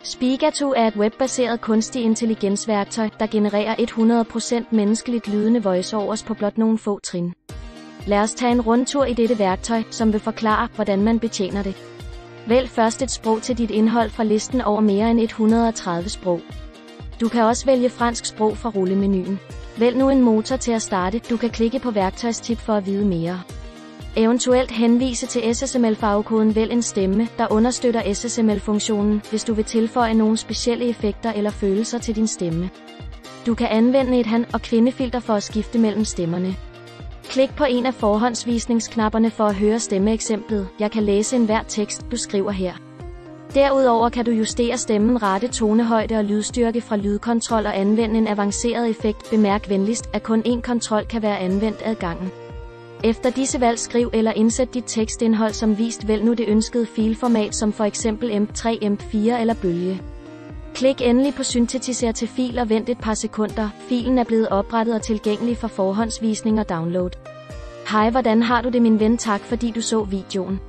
Spigato er et webbaseret kunstig intelligensværktøj, der genererer 100% menneskeligt lydende voiceovers på blot nogle få trin. Lad os tage en rundtur i dette værktøj, som vil forklare, hvordan man betjener det. Vælg først et sprog til dit indhold fra listen over mere end 130 sprog. Du kan også vælge fransk sprog fra rullemenuen. Vælg nu en motor til at starte. Du kan klikke på værktøjstip for at vide mere. Eventuelt henvise til SSML-farvekoden. Vælg en stemme, der understøtter SSML-funktionen, hvis du vil tilføje nogle specielle effekter eller følelser til din stemme. Du kan anvende et han- og kvindefilter for at skifte mellem stemmerne. Klik på en af forhåndsvisningsknapperne for at høre stemmeeksemplet. Jeg kan læse enhver tekst, du skriver her. Derudover kan du justere stemmen, rette tonehøjde og lydstyrke fra lydkontrol og anvende en avanceret effekt. Bemærk venligst, at kun én kontrol kan være anvendt ad gangen. Efter disse valg skriv eller indsæt dit tekstindhold som vist. Vælg nu det ønskede filformat som for eksempel MP3, MP4 eller bølge. Klik endelig på syntetiser til fil og vent et par sekunder. Filen er blevet oprettet og tilgængelig for forhåndsvisning og download. Hej, hvordan har du det, min ven? Tak fordi du så videoen.